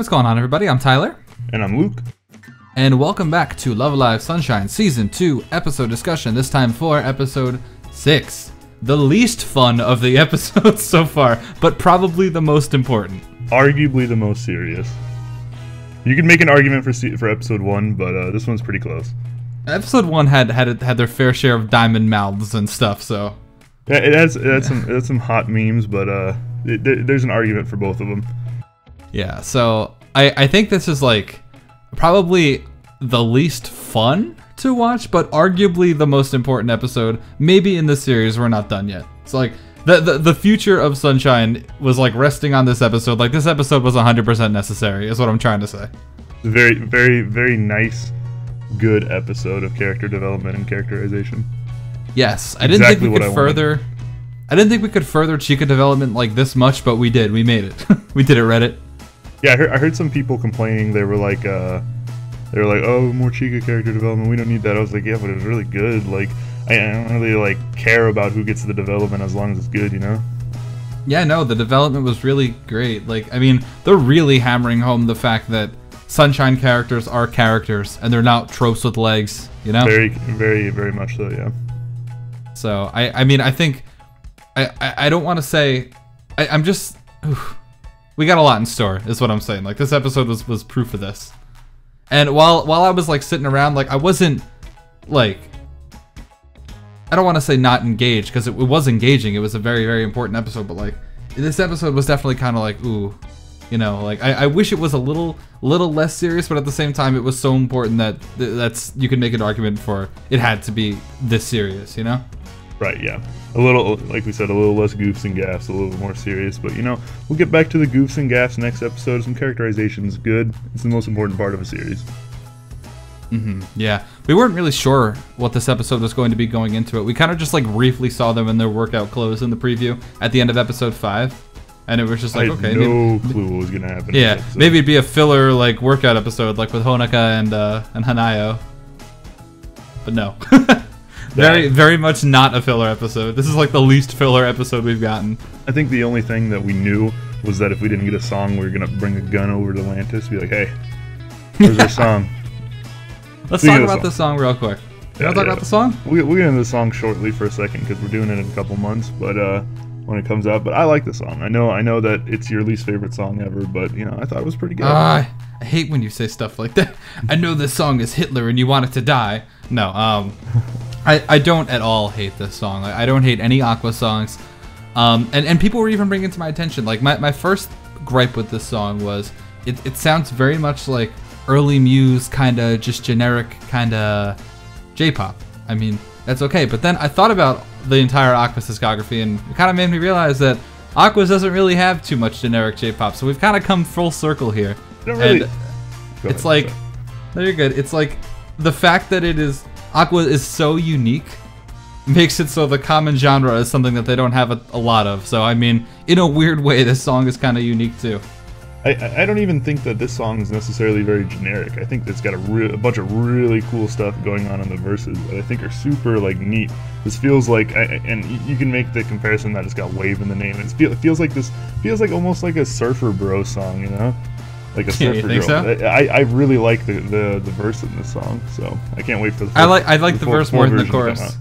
what's going on, everybody? I'm Tyler. And I'm Luke. And welcome back to Love Alive Sunshine Season 2 episode discussion, this time for episode 6. The least fun of the episodes so far, but probably the most important. Arguably the most serious. You can make an argument for episode 1, but this one's pretty close. Episode 1 had their fair share of diamond mouths and stuff, so... Yeah, it has some hot memes, but there's an argument for both of them. Yeah, so I think this is like probably the least fun to watch, but arguably the most important episode. Maybe in this series, we're not done yet. It's like the future of Sunshine was like resting on this episode. Like this episode was 100% necessary, is what I'm trying to say. Very, very, very nice, good episode of character development and characterization. Yes, I didn't think we could further. I didn't think we could further Chica development like this much, but we did. We made it. We did it, Reddit. Yeah, I heard some people complaining. They were like, oh, more Chica character development. We don't need that. I was like, yeah, but it was really good. Like, I don't really like care about who gets the development as long as it's good, you know? Yeah, no, the development was really great. Like, I mean, they're really hammering home the fact that Sunshine characters are characters and they're not tropes with legs, you know? Very, very, very much so, yeah. So, I mean, I think, I don't want to say, I'm just, we got a lot in store, is what I'm saying. Like, this episode was proof of this. And while I was, like, sitting around, like, I wasn't, like, I don't want to say not engaged, because it was engaging. It was a very, very important episode, but, like, this episode was definitely kind of like, ooh, you know, like, I wish it was a little less serious, but at the same time, it was so important that you can make an argument for it had to be this serious, you know? Right, yeah. A little, like we said, a little less goofs and gaffs, a little more serious. But, you know, we'll get back to the goofs and gaffs next episode. Some characterization is good. It's the most important part of a series. Yeah. We weren't really sure what this episode was going to be going into it. We kind of just, like, briefly saw them in their workout clothes in the preview at the end of episode 5. And it was just like, I had okay. no clue what was going to happen. Yeah, maybe it'd be a filler, like, workout episode, like with Honoka and Hanayo. But no. Very, very much not a filler episode. This is like the least filler episode we've gotten. I think the only thing that we knew was that if we didn't get a song, we were going to bring a gun over to Atlantis, be like, hey, where's our song? Let's talk about the song real quick. You want to talk about the song? We'll get into the song shortly for a second because we're doing it in a couple months, but when it comes out. But I like the song. I know that it's your least favorite song ever, but, you know, I thought it was pretty good. I hate when you say stuff like that. I know this song is Hitler and you want it to die. No, I don't at all hate this song. I don't hate any Aqua songs. And people were even bringing it to my attention. Like, my first gripe with this song was it sounds very much like early Muse, kind of just generic kind of J-pop. I mean, that's okay. But then I thought about the entire Aqua discography, and it kind of made me realize that Aqua doesn't really have too much generic J-pop. So we've kind of come full circle here. And it's like, no, you're good. It's like the fact that Aqua is so unique makes it so the common genre is something that they don't have a lot of. So, I mean, in a weird way, this song is kind of unique, too. I don't even think that this song is necessarily very generic. I think it's got a bunch of really cool stuff going on in the verses that I think are super, like, neat. This feels like, and you can make the comparison that it's got Wave in the name. It feels like almost like a Surfer Bro song, you know? Like a surfer girl. So? I really like the verse in this song, so I can't wait for the. I like the verse more than the chorus.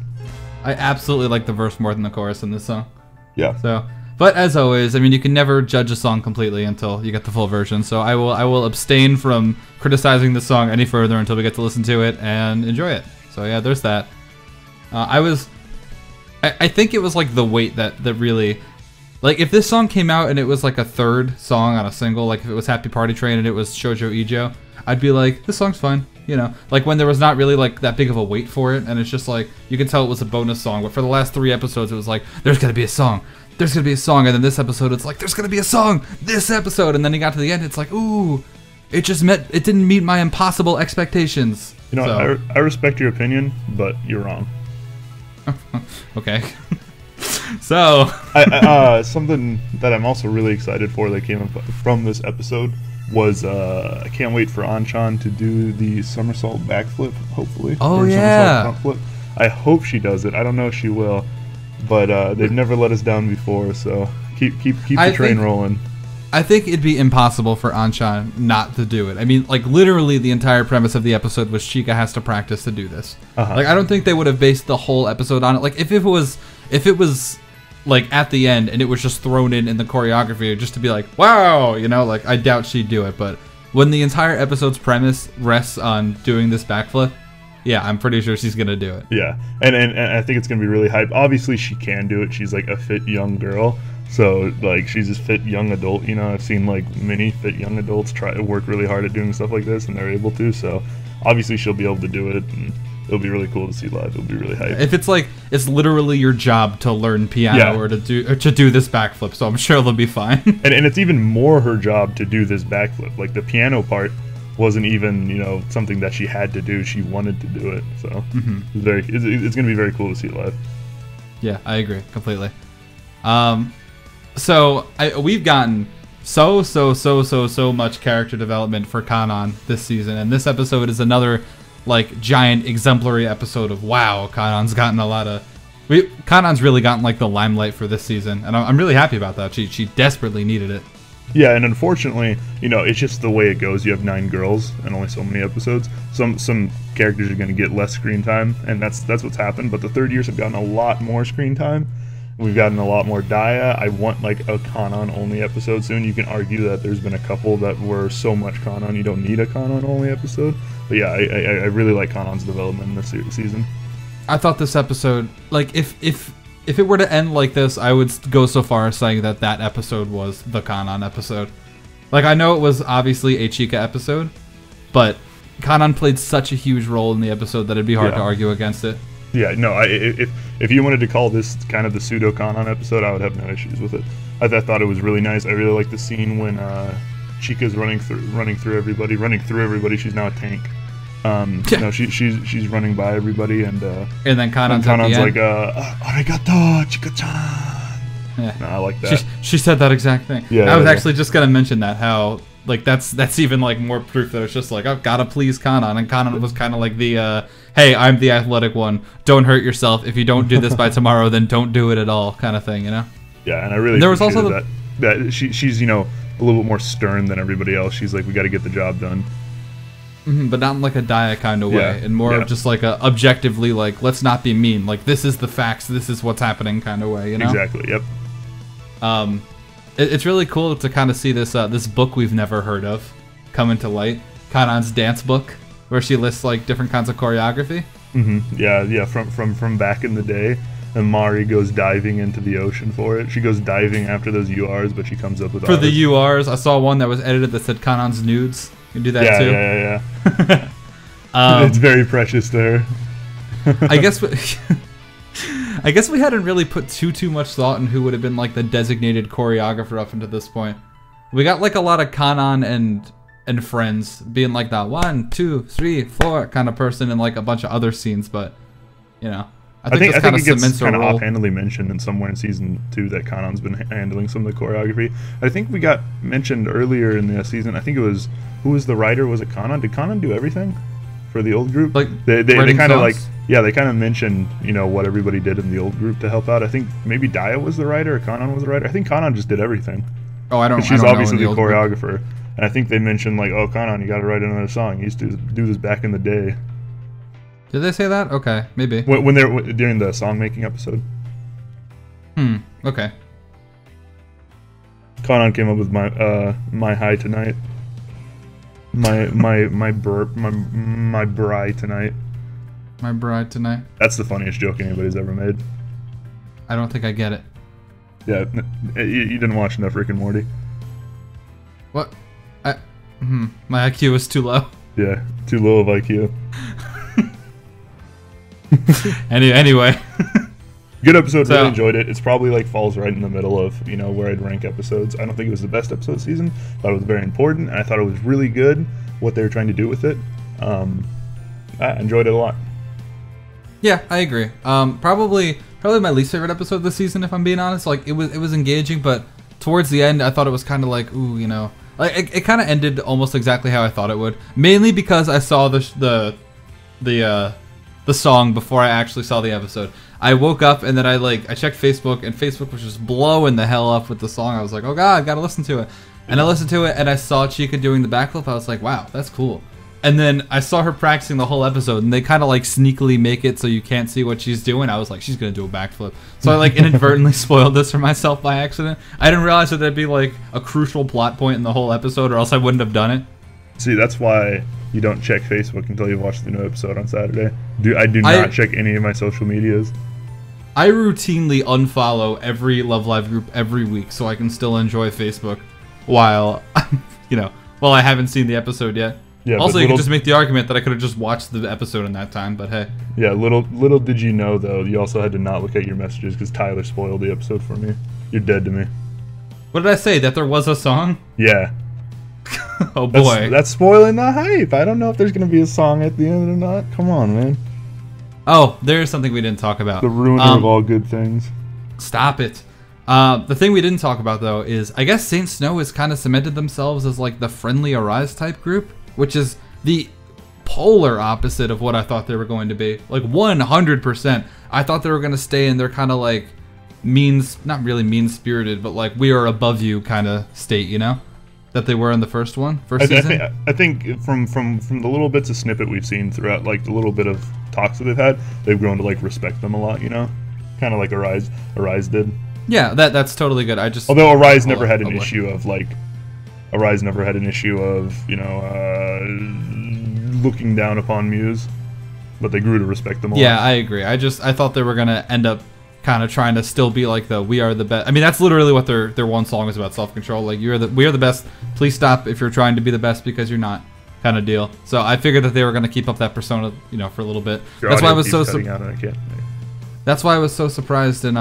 I absolutely like the verse more than the chorus in this song. Yeah. So, but as always, I mean, you can never judge a song completely until you get the full version. So I will abstain from criticizing the song any further until we get to listen to it and enjoy it. So yeah, there's that. I think it was like the weight that really. Like, if this song came out and it was like a third song on a single, like if it was Happy Party Train and it was Shoujo Ijo, I'd be like, this song's fine, you know? Like, when there was not really, like, that big of a weight for it, and it's just like, you could tell it was a bonus song, but for the last 3 episodes, it was like, there's gonna be a song, there's gonna be a song, and then this episode, it's like, there's gonna be a song, this episode, and then you got to the end, it's like, ooh, it didn't meet my impossible expectations. You know, so. I respect your opinion, but you're wrong. Okay. So, something that I'm also really excited for that came from this episode was I can't wait for Anchan to do the somersault backflip, hopefully. Oh, yeah. Front flip. I hope she does it. I don't know if she will, but they've never let us down before, so keep the train rolling. I think it'd be impossible for Anshan not to do it. I mean, like, literally the entire premise of the episode was Chica has to practice to do this. Like, I don't think they would have based the whole episode on it. Like, if it was like at the end and it was just thrown in the choreography just to be like, wow, you know, like, I doubt she'd do it. But when the entire episode's premise rests on doing this backflip, yeah, I'm pretty sure she's gonna do it. Yeah, and I think it's gonna be really hype. Obviously, she can do it. She's like a fit young girl. So, like, she's this fit young adult, you know. I've seen, like, many fit young adults try to work really hard at doing stuff like this, and they're able to. So, obviously, she'll be able to do it, and it'll be really cool to see live. It'll be really hype. If it's, like, it's literally your job to learn piano or to do this backflip, so I'm sure it'll be fine. and it's even more her job to do this backflip. Like, the piano part wasn't even, you know, something that she had to do. She wanted to do it. So, it's going to be very cool to see live. Yeah, I agree completely. So we've gotten so much character development for Kanan this season, and this episode is another like giant exemplary episode of wow. Kanan's gotten a lot of. Kanan's really gotten like the limelight for this season, and I'm really happy about that. She desperately needed it. Yeah, and unfortunately, you know, it's just the way it goes. You have 9 girls and only so many episodes. Some characters are going to get less screen time, and that's what's happened. But the third years have gotten a lot more screen time. We've gotten a lot more Daya. I want like a Kanan only episode soon. You can argue that there's been a couple that were so much Kanan you don't need a Kanan only episode. But yeah, I really like Kanan's development in this season. I thought this episode, like, if it were to end like this, I would go so far as saying that episode was the Kanan episode. Like, I know it was obviously a Chica episode, but Kanan played such a huge role in the episode that it'd be hard to argue against it. Yeah, no, if you wanted to call this kind of the pseudo Kanan episode, I would have no issues with it. I thought it was really nice. I really like the scene when Chica's running through everybody. She's now a tank. No, she's running by everybody, and then Kanan's like, arigato, Chica-chan. Yeah, no, I like that. She said that exact thing. Yeah, I was actually just gonna mention that how like that's even like more proof that it's just like, oh, gotta please Kanan, and Kanan was kind of like the hey, I'm the athletic one. Don't hurt yourself. If you don't do this by tomorrow, then don't do it at all, kind of thing, you know? Yeah, and I really there was also that she's, you know, a little bit more stern than everybody else. She's like, we got to get the job done. But not in like a Daya kind of way, and more of just like a objectively like, let's not be mean. Like, this is the facts. This is what's happening kind of way, you know? Exactly. Yep. It's really cool to kind of see this this book we've never heard of come into light. Kanan's dance book, where she lists like different kinds of choreography. Yeah, from back in the day. And Mari goes diving into the ocean for it. She goes diving after those URs, but she comes up with for the URs. I saw one that was edited that said Kanan's nudes. You can do that too. Yeah. It's very precious to her. I guess we hadn't really put too much thought in who would have been like the designated choreographer up until this point. We got like a lot of Kanan and friends being like that 1, 2, 3, 4 kind of person in like a bunch of other scenes, but you know, I think it gets kind of offhandedly mentioned in somewhere in season 2 that Kanan's been handling some of the choreography. I think we got mentioned earlier in the season. I think it was, who was the writer? Was it Kanan? Did Kanan do everything for the old group? Like they kind of like, yeah, they kind of mentioned, you know, what everybody did in the old group to help out. I think maybe Daya was the writer or Kanan was the writer. I think Kanan just did everything. Oh, I don't. She's obviously the choreographer, and I think they mentioned like, oh, Kanan, you got to write another song. You used to do this back in the day. Did they say that? Okay, maybe. When they're during the song making episode. Okay. Kanan came up with my high tonight. My bride tonight. My bride tonight. That's the funniest joke anybody's ever made. I don't think I get it. Yeah, you didn't watch enough Rick and Morty. What? My IQ is too low. Yeah, too low of IQ. Anyway. Good episode, really enjoyed it. It's probably like falls right in the middle of, you know, where I'd rank episodes. I don't think it was the best episode of the season. Thought it was very important, and I thought it was really good what they were trying to do with it. I enjoyed it a lot. Yeah, I agree. Probably my least favorite episode of the season, if I'm being honest. Like, it was engaging, but towards the end, I thought it was kind of like, ooh, you know, like it kind of ended almost exactly how I thought it would. Mainly because I saw the song before I actually saw the episode. I woke up and then I checked Facebook, and Facebook was just blowing the hell up with the song. I was like, oh god, I've got to listen to it. And I listened to it, and I saw Chica doing the backflip. I was like, wow, that's cool. And then I saw her practicing the whole episode, and they kind of like sneakily make it so you can't see what she's doing. I was like, she's gonna do a backflip. So I like inadvertently spoiled this for myself by accident. I didn't realize that that'd be like a crucial plot point in the whole episode, or else I wouldn't have done it. See, that's why you don't check Facebook until you watch the new episode on Saturday. I do not check any of my social medias. I routinely unfollow every Love Live group every week so I can still enjoy Facebook while, while I haven't seen the episode yet. Yeah, also, you can just make the argument that I could have just watched the episode in that time, but hey. Yeah, little did you know, though, you also had to not look at your messages because Tyler spoiled the episode for me. You're dead to me. What did I say? That there was a song? Yeah. Oh, boy. That's spoiling the hype. I don't know if there's going to be a song at the end or not. Come on, man. Oh, there's something we didn't talk about. The ruiner of all good things. Stop it. The thing we didn't talk about, though, is I guess Saint Snow has kind of cemented themselves as like the friendly Arise type group, which is the polar opposite of what I thought they were going to be. Like 100%. I thought they were going to stay in their kind of like not really mean-spirited, but like we are above you kind of state, you know? That they were in the first season? I think from the little bits of snippet we've seen throughout, like the little bit of talks that they've had, they've grown to like respect them a lot, you know? Kind of like Arise did. Yeah, that's totally good. Although Arise never had an issue of looking down upon Muse, but they grew to respect them a lot. Yeah, I agree. I thought they were gonna end up kind of trying to still be like the we are the best. I mean, that's literally what their one song is about, self-control. Like we are the best. Please stop if you're trying to be the best because you're not, kind of deal. So I figured that they were gonna keep up that persona, for a little bit. That's why I was so. That's why I was so surprised in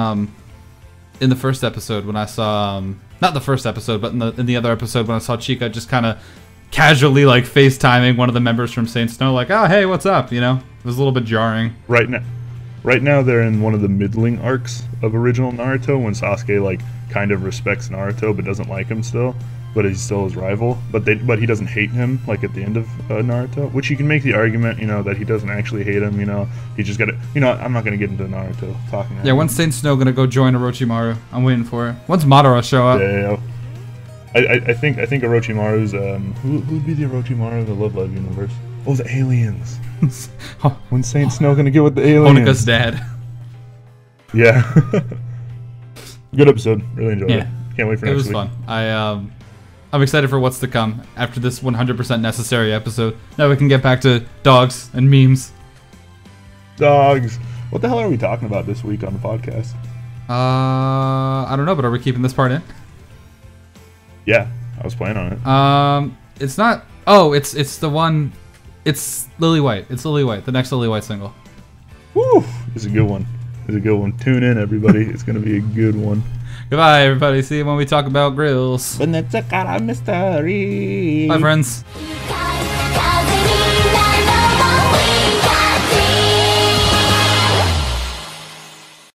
the first episode when I saw not the first episode, but in the other episode when I saw Chica just kind of casually like FaceTiming one of the members from Saint Snow, like, oh hey, what's up? It was a little bit jarring. Right now they're in one of the middling arcs of original Naruto when Sasuke like kind of respects Naruto but doesn't like him still, but he's still his rival. But he doesn't hate him like at the end of Naruto, which you can make the argument, that he doesn't actually hate him. He just got to. I'm not gonna get into Naruto talking. Yeah, when's Saint Snow gonna go join Orochimaru? I'm waiting for it. When's Madara show up? Yeah. I think Orochimaru's who'd be the Orochimaru of the Love Live universe? Oh, the aliens. When Saint Snow gonna get with the aliens? Honika's dad. Yeah. Good episode. Really enjoyed it. Can't wait for next week. It was fun. I'm excited for what's to come after this 100% necessary episode. Now we can get back to dogs and memes. Dogs. What the hell are we talking about this week on the podcast? I don't know, but are we keeping this part in? Yeah, I was planning on it. It's not. Oh, it's the one. It's Lily White. It's Lily White, the next Lily White single. Woo! It's a good one. Tune in, everybody. It's going to be a good one. Goodbye, everybody. See you when we talk about grills. But it's a kind of mystery. Bye, friends.